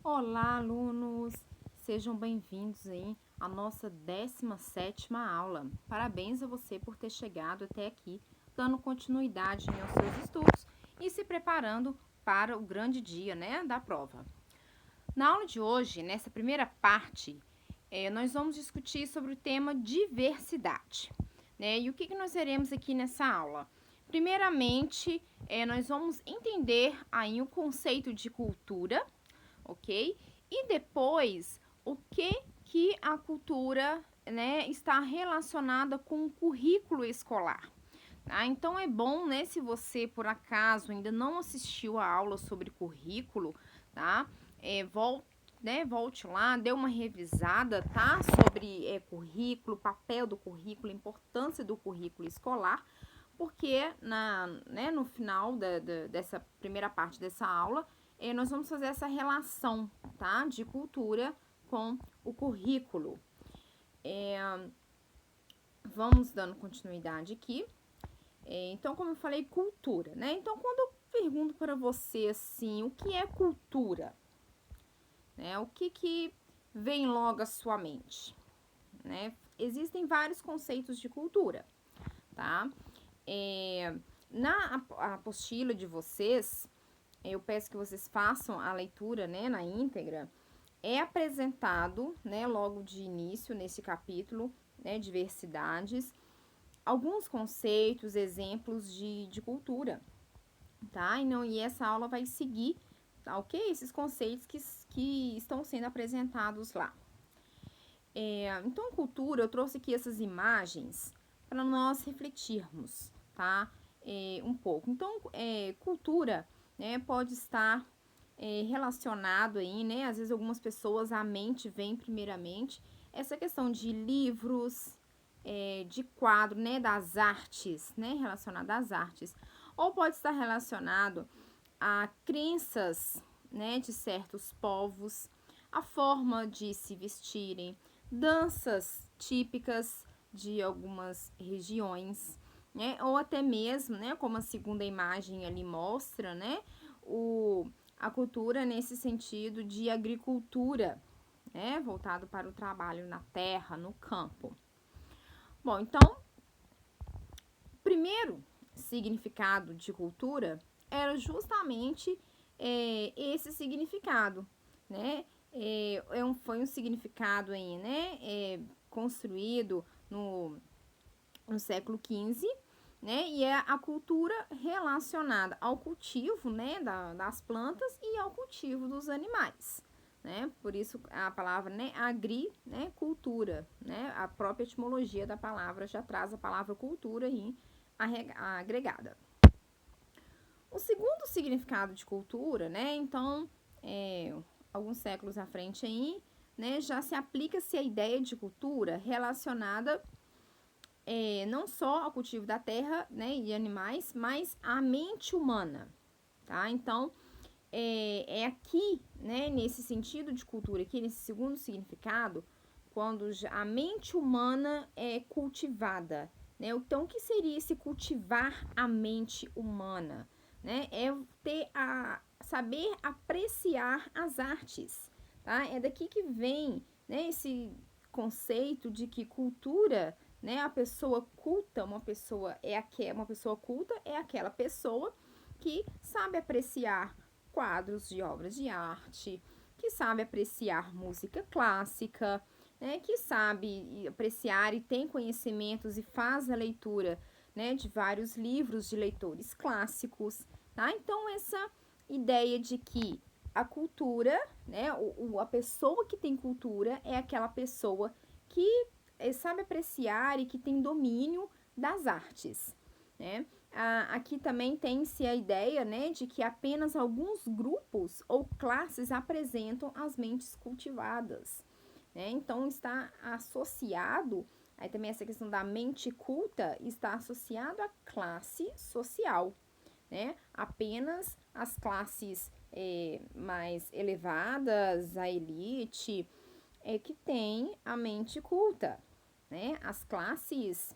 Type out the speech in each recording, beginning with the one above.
Olá, alunos! Sejam bem-vindos aí à nossa 17ª aula. Parabéns a você por ter chegado até aqui, dando continuidade aos seus estudos e se preparando para o grande dia, da prova. Na aula de hoje, nessa primeira parte, nós vamos discutir sobre o tema diversidade, E o que nós veremos aqui nessa aula? Primeiramente, nós vamos entender aí o conceito de cultura, ok? E depois, o que a cultura, está relacionada com o currículo escolar. Tá? Então é bom, se você por acaso ainda não assistiu a aula sobre currículo, tá? Volte lá, dê uma revisada, tá? Sobre currículo, papel do currículo, importância do currículo escolar, porque no final dessa primeira parte dessa aula, nós vamos fazer essa relação, tá? De cultura com o currículo. Vamos dando continuidade aqui. Então, como eu falei, cultura, Então, quando eu pergunto para você assim, o que é cultura? O que vem logo à sua mente? Existem vários conceitos de cultura, tá? Na apostila de vocês, eu peço que vocês façam a leitura, na íntegra. É apresentado, logo de início, nesse capítulo, diversidades, alguns conceitos, exemplos de cultura, tá? E essa aula vai seguir, tá, ok? Esses conceitos que estão sendo apresentados lá. Então, cultura, eu trouxe aqui essas imagens para nós refletirmos, tá? Um pouco. Então, cultura, pode estar relacionado aí, Às vezes algumas pessoas, a mente vem primeiramente essa questão de livros, de quadro, Das artes, Relacionado às artes. Ou pode estar relacionado a crenças, De certos povos, a forma de se vestirem, danças típicas de algumas regiões, Ou até mesmo, como a segunda imagem ali mostra, a cultura nesse sentido de agricultura, voltado para o trabalho na terra, no campo. Bom, então, o primeiro significado de cultura era justamente esse significado, foi um significado aí, construído no século XV, e é a cultura relacionada ao cultivo, das plantas e ao cultivo dos animais, Por isso a palavra, cultura, A própria etimologia da palavra já traz a palavra cultura aí agregada. O segundo significado de cultura, então, alguns séculos à frente aí, já se aplica-se a ideia de cultura relacionada não só ao cultivo da terra, e animais, mas à mente humana, tá? Então, aqui, nesse sentido de cultura, aqui nesse segundo significado, quando a mente humana é cultivada, Então, o que seria esse cultivar a mente humana, É saber apreciar as artes, tá? É daqui que vem, esse conceito de que cultura, a pessoa culta, uma pessoa culta é aquela pessoa que sabe apreciar quadros de obras de arte, que sabe apreciar música clássica, que sabe apreciar e tem conhecimentos e faz a leitura, de vários livros de leitores clássicos, tá? Então, essa ideia de que a cultura, a pessoa que tem cultura é aquela pessoa que sabe apreciar e que tem domínio das artes, Aqui também tem-se a ideia, de que apenas alguns grupos ou classes apresentam as mentes cultivadas, Então, está associado, aí também essa questão da mente culta está associado à classe social, Apenas as classes mais elevadas, a elite, que tem a mente culta, As classes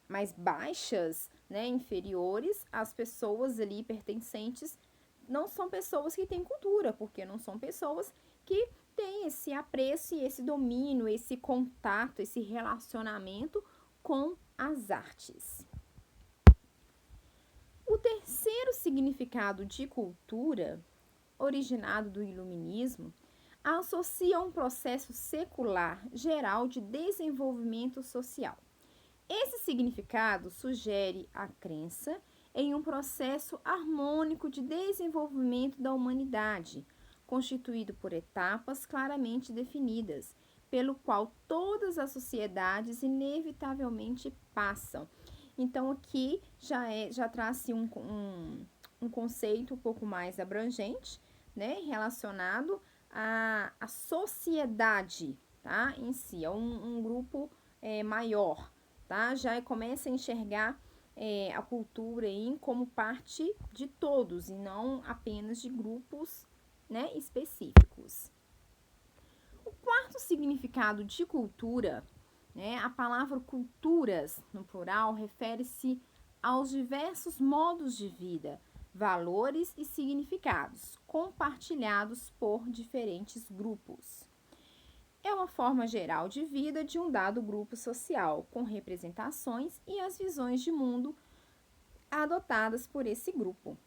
mais baixas, inferiores, as pessoas ali pertencentes não são pessoas que têm cultura, porque não são pessoas que têm esse apreço e esse domínio, esse contato, esse relacionamento com as artes. O terceiro significado de cultura, originado do iluminismo, associa um processo secular geral de desenvolvimento social. Esse significado sugere a crença em um processo harmônico de desenvolvimento da humanidade, constituído por etapas claramente definidas, pelo qual todas as sociedades inevitavelmente passam. Então, aqui já traz-se um conceito um pouco mais abrangente, né, relacionado à sociedade, tá, em si, é um grupo maior, tá, já começa a enxergar a cultura aí como parte de todos e não apenas de grupos, né, específicos. O quarto significado de cultura, né, a palavra culturas, no plural, refere-se aos diversos modos de vida, valores e significados compartilhados por diferentes grupos. É uma forma geral de vida de um dado grupo social, com representações e as visões de mundo adotadas por esse grupo.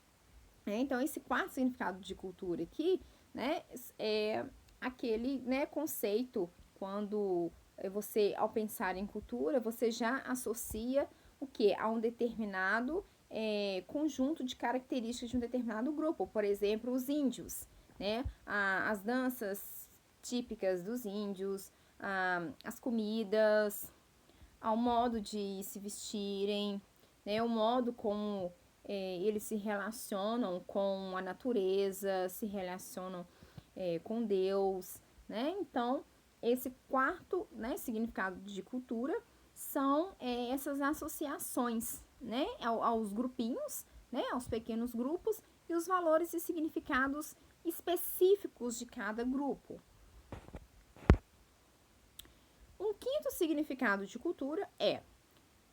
Então, esse quarto significado de cultura aqui, né, é aquele, né, conceito quando você, ao pensar em cultura, você já associa o que? A um determinado conjunto de características de um determinado grupo. Por exemplo, os índios, né? As danças típicas dos índios, as comidas, ao modo de se vestirem, né? O modo como eles se relacionam com a natureza, se relacionam com Deus, né? Então, esse quarto, né, significado de cultura são essas associações, né, aos grupinhos, né, aos pequenos grupos e os valores e significados específicos de cada grupo. Um quinto significado de cultura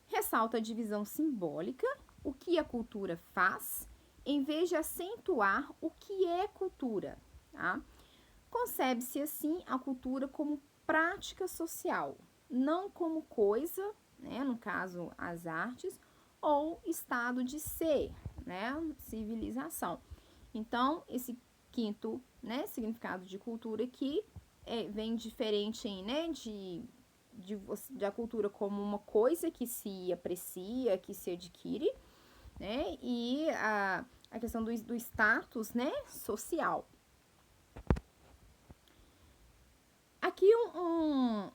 ressalta a divisão simbólica, o que a cultura faz, em vez de acentuar o que é cultura, tá? Concebe-se assim a cultura como prática social, não como coisa, né, no caso as artes, ou estado de ser, né, civilização. Então, esse quinto, né, significado de cultura aqui vem diferente, né, da cultura como uma coisa que se aprecia, que se adquire, né, e a questão do status, né, social. Aqui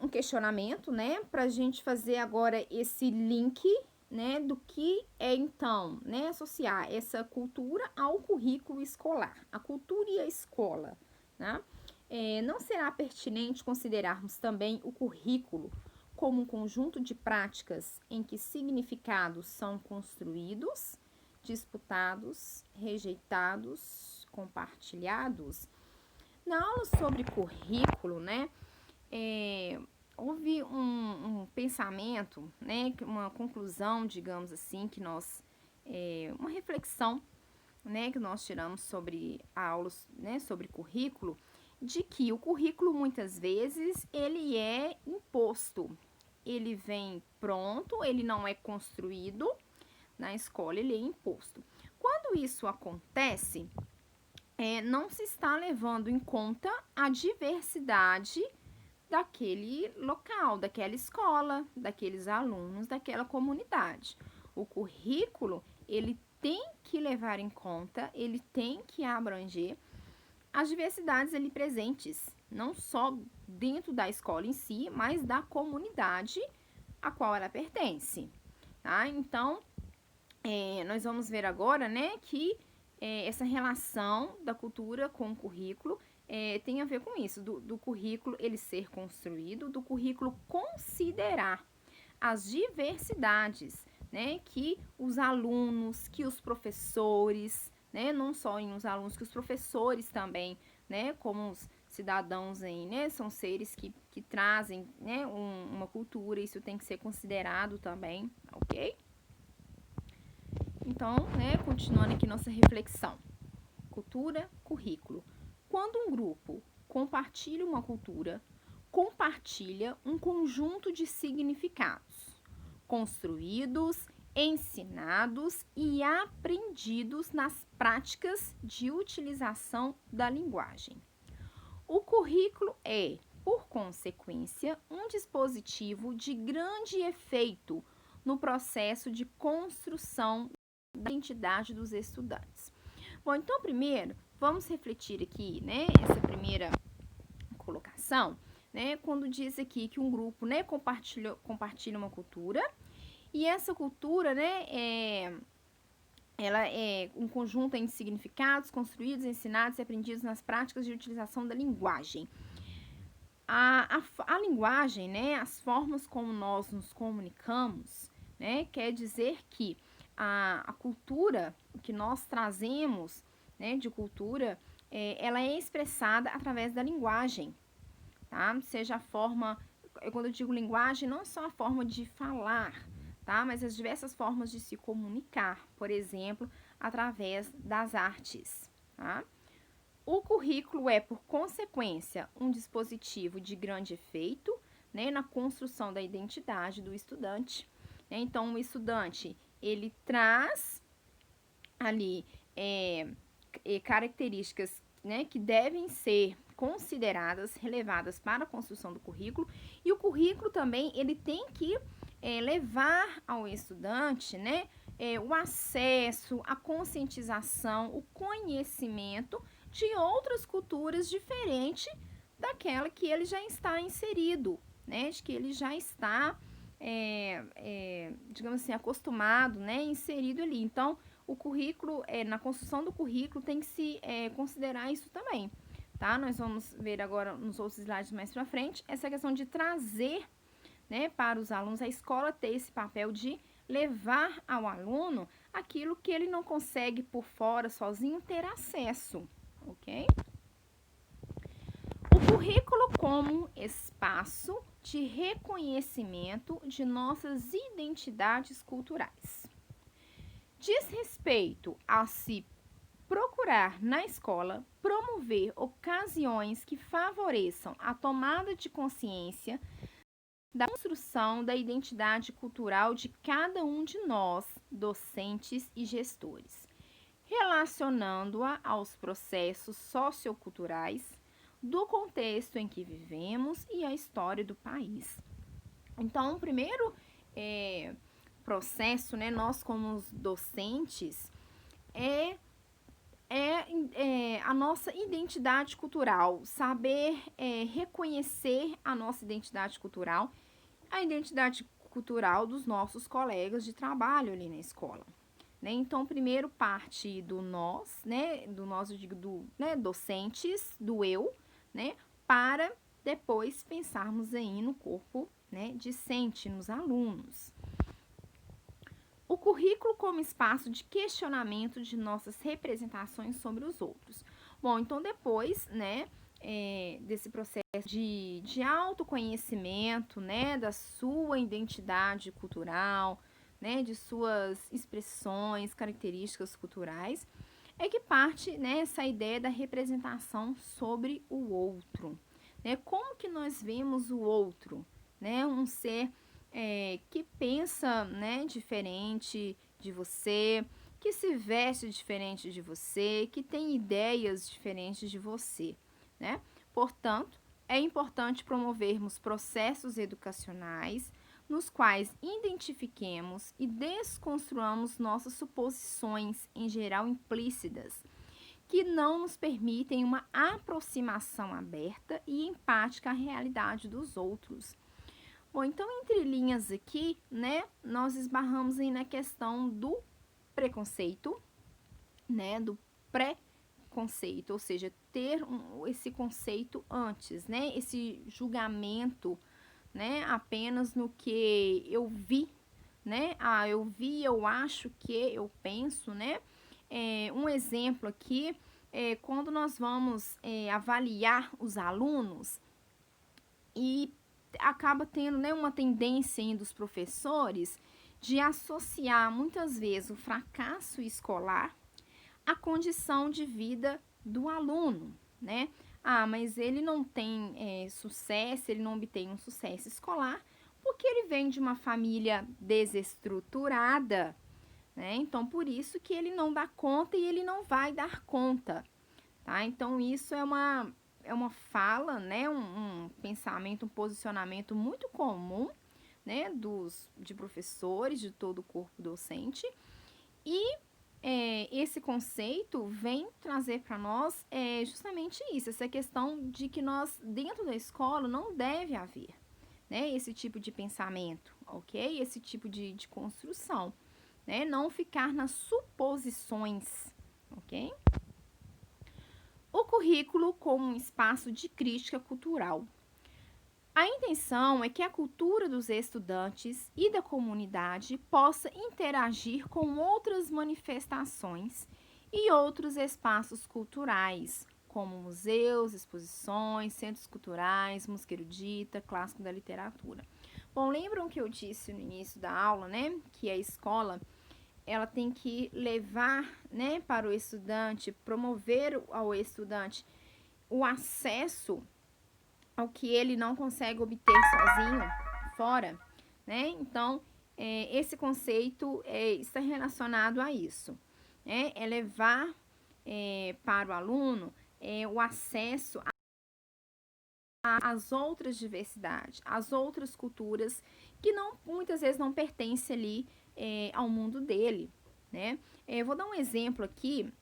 um questionamento, né, para a gente fazer agora esse link, né, do que é então, né, associar essa cultura ao currículo escolar, a cultura e a escola, né? Não será pertinente considerarmos também o currículo como um conjunto de práticas em que significados são construídos, disputados, rejeitados, compartilhados? Na aula sobre currículo, né, houve um pensamento, né, uma conclusão, digamos assim, que nós, uma reflexão, né, que nós tiramos sobre aulas, né, sobre currículo, de que o currículo muitas vezes ele é imposto, ele vem pronto, ele não é construído na escola, ele é imposto. Quando isso acontece, não se está levando em conta a diversidade daquele local, daquela escola, daqueles alunos, daquela comunidade. O currículo, ele tem que levar em conta, ele tem que abranger as diversidades ali presentes, não só dentro da escola em si, mas da comunidade a qual ela pertence, tá? Então, nós vamos ver agora, né, que essa relação da cultura com o currículo tem a ver com isso, do currículo ele ser construído, do currículo considerar as diversidades, né, que os alunos, que os professores, né, não só em os alunos, que os professores também, né, como os cidadãos aí, né, são seres que trazem, né, uma cultura, isso tem que ser considerado também, ok? Então, né, continuando aqui nossa reflexão. cultura, currículo. Quando um grupo compartilha uma cultura, compartilha um conjunto de significados construídos, ensinados e aprendidos nas práticas de utilização da linguagem. O currículo é, por consequência, um dispositivo de grande efeito no processo de construção da identidade dos estudantes. Bom, então primeiro, vamos refletir aqui, né, essa primeira colocação, né, quando diz aqui que um grupo, né, compartilha uma cultura, e essa cultura, né, ela é um conjunto de significados construídos, ensinados e aprendidos nas práticas de utilização da linguagem. A linguagem, né, as formas como nós nos comunicamos, né, quer dizer que a cultura que nós trazemos, né, de cultura, ela é expressada através da linguagem, tá? Seja a forma, quando eu digo linguagem, não só a forma de falar, tá? Mas as diversas formas de se comunicar, por exemplo, através das artes, tá? O currículo é, por consequência, um dispositivo de grande efeito, né, na construção da identidade do estudante. Né? Então, o estudante, ele traz ali características, né, que devem ser consideradas, relevadas para a construção do currículo, e o currículo também, ele tem que levar ao estudante, né, o acesso, a conscientização, o conhecimento de outras culturas diferentes daquela que ele já está inserido, né? De que ele já está, digamos assim, acostumado, né? Inserido ali. Então, o currículo, na construção do currículo, tem que se considerar isso também, tá? Nós vamos ver agora nos outros slides mais pra frente essa questão de trazer, né, para os alunos, a escola ter esse papel de levar ao aluno aquilo que ele não consegue por fora, sozinho, ter acesso, ok? O currículo como espaço de reconhecimento de nossas identidades culturais. Diz respeito a se procurar na escola promover ocasiões que favoreçam a tomada de consciência da construção da identidade cultural de cada um de nós, docentes e gestores, relacionando-a aos processos socioculturais do contexto em que vivemos e a história do país. Então, o primeiro processo, né, nós como docentes, a nossa identidade cultural, saber reconhecer a nossa identidade cultural, a identidade cultural dos nossos colegas de trabalho ali na escola. Né? Então, primeiro parte do nós, né, do nós, eu digo, docentes, do eu, né, para depois pensarmos aí no corpo, né, discente, nos alunos. O currículo como espaço de questionamento de nossas representações sobre os outros. Bom, então depois, né, desse processo de autoconhecimento, né, da sua identidade cultural, né, de suas expressões, características culturais, é que parte, né, essa ideia da representação sobre o outro. Né? Como que nós vemos o outro? Né? Um ser que pensa, né, diferente de você, que se veste diferente de você, que tem ideias diferentes de você, né? Portanto, é importante promovermos processos educacionais nos quais identifiquemos e desconstruamos nossas suposições, em geral implícitas, que não nos permitem uma aproximação aberta e empática à realidade dos outros. Bom, então, entre linhas aqui, né, nós esbarramos aí na questão do preconceito, né, do pré-conceito, ou seja, ter esse conceito antes, né, esse julgamento, né, apenas no que eu vi, né, eu vi, eu acho que, eu penso, né, um exemplo aqui, quando nós vamos avaliar os alunos e acaba tendo, né, uma tendência aí dos professores de associar muitas vezes o fracasso escolar a condição de vida do aluno, né? Ah, mas ele não tem sucesso, ele não obtém um sucesso escolar porque ele vem de uma família desestruturada, né? Então, por isso que ele não dá conta e ele não vai dar conta, tá? Então, isso é uma fala, né? Um pensamento, um posicionamento muito comum, né? De professores, de todo o corpo docente. E esse conceito vem trazer para nós justamente isso, essa questão de que nós, dentro da escola, não deve haver, né, esse tipo de pensamento, ok? Esse tipo de construção, né? Não ficar nas suposições, ok? O currículo como um espaço de crítica cultural. A intenção é que a cultura dos estudantes e da comunidade possa interagir com outras manifestações e outros espaços culturais, como museus, exposições, centros culturais, música erudita, clássico da literatura. Bom, lembram que eu disse no início da aula, né, que a escola ela tem que levar, né, para o estudante, promover ao estudante o acesso ao que ele não consegue obter sozinho fora, né? Então, esse conceito está relacionado a isso, né? É levar para o aluno o acesso às outras diversidades, às outras culturas que não, muitas vezes não pertencem ali ao mundo dele, né? Vou dar um exemplo aqui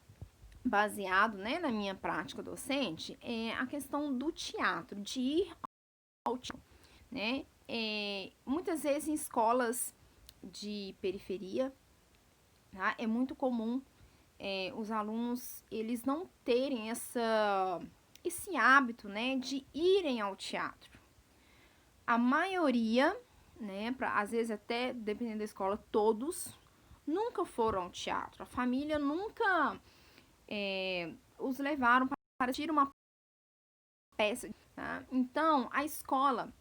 baseado, né, na minha prática docente, a questão do teatro, de ir ao teatro, né? Muitas vezes em escolas de periferia, tá? É muito comum os alunos eles não terem esse hábito, né, de irem ao teatro. A maioria, né, às vezes até dependendo da escola, todos nunca foram ao teatro. A família nunca os levaram para assistir uma peça, tá? Então, a escola,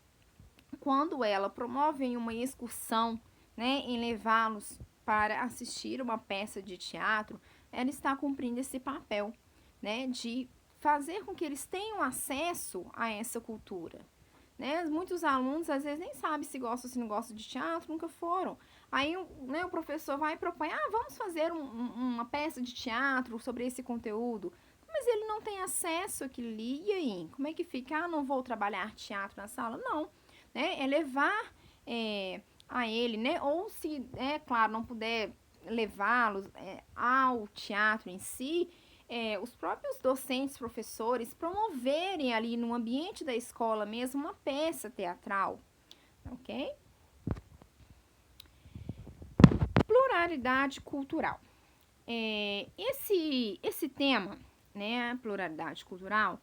quando ela promove uma excursão, né, em levá-los para assistir uma peça de teatro, ela está cumprindo esse papel, né, de fazer com que eles tenham acesso a essa cultura. Né? Muitos alunos às vezes nem sabem se gostam ou se não gostam de teatro, nunca foram. Aí né, o professor vai e propõe, vamos fazer uma peça de teatro sobre esse conteúdo. Mas ele não tem acesso àquilo ali, e aí? Como é que fica? Não vou trabalhar teatro na sala? Não. Né? É levar a ele, né? Ou se, claro, não puder levá-los ao teatro em si, os próprios docentes, professores, promoverem ali no ambiente da escola mesmo uma peça teatral, ok? Pluralidade cultural. Esse tema, né, pluralidade cultural,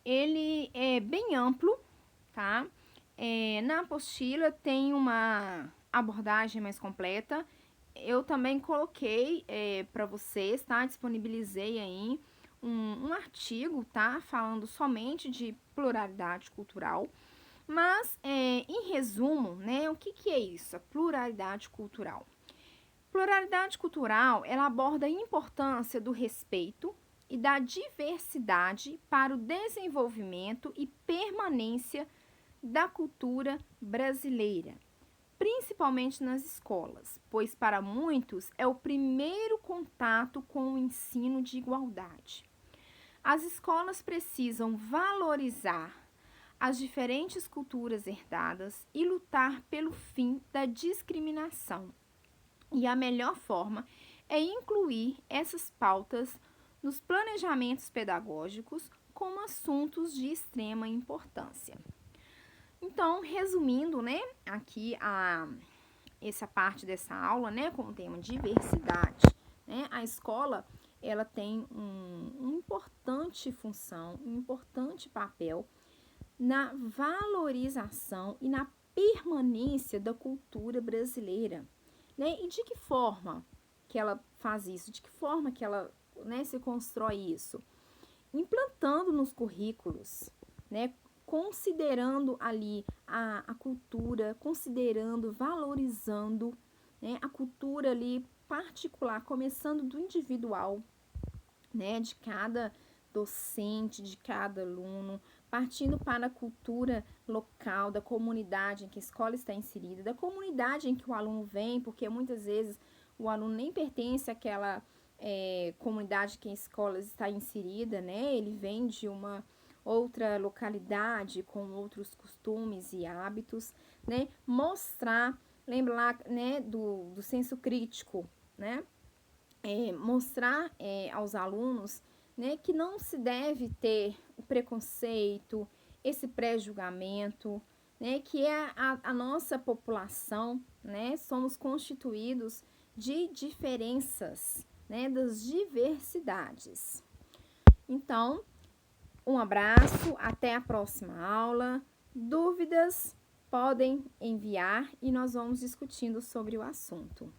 ele é bem amplo, tá? Na apostila tem uma abordagem mais completa. Eu também coloquei para vocês, tá? Disponibilizei aí um artigo, tá? Falando somente de pluralidade cultural. Mas, em resumo, né? O que é isso? A pluralidade cultural. Pluralidade cultural, ela aborda a importância do respeito e da diversidade para o desenvolvimento e permanência da cultura brasileira, principalmente nas escolas, pois para muitos é o primeiro contato com o ensino de igualdade. As escolas precisam valorizar as diferentes culturas herdadas e lutar pelo fim da discriminação. E a melhor forma é incluir essas pautas nos planejamentos pedagógicos como assuntos de extrema importância. Então, resumindo, né, aqui essa parte dessa aula, né, com o tema diversidade, né, a escola, ela tem uma importante função, um importante papel na valorização e na permanência da cultura brasileira, né, e de que forma que ela faz isso, de que forma que ela, né, se constrói isso? Implantando nos currículos, né, considerando ali a cultura, considerando, valorizando, né, a cultura ali particular, começando do individual, né, de cada docente, de cada aluno, partindo para a cultura local, da comunidade em que a escola está inserida, da comunidade em que o aluno vem, porque muitas vezes o aluno nem pertence àquela comunidade que a escola está inserida, né? Ele vem de uma outra localidade com outros costumes e hábitos, né? Mostrar, lembra lá, né, do senso crítico, né? Mostrar aos alunos, né, que não se deve ter o preconceito, esse pré-julgamento, né, que é a nossa população, né, somos constituídos de diferenças, né, das diversidades. Então, um abraço, até a próxima aula. Dúvidas podem enviar e nós vamos discutindo sobre o assunto.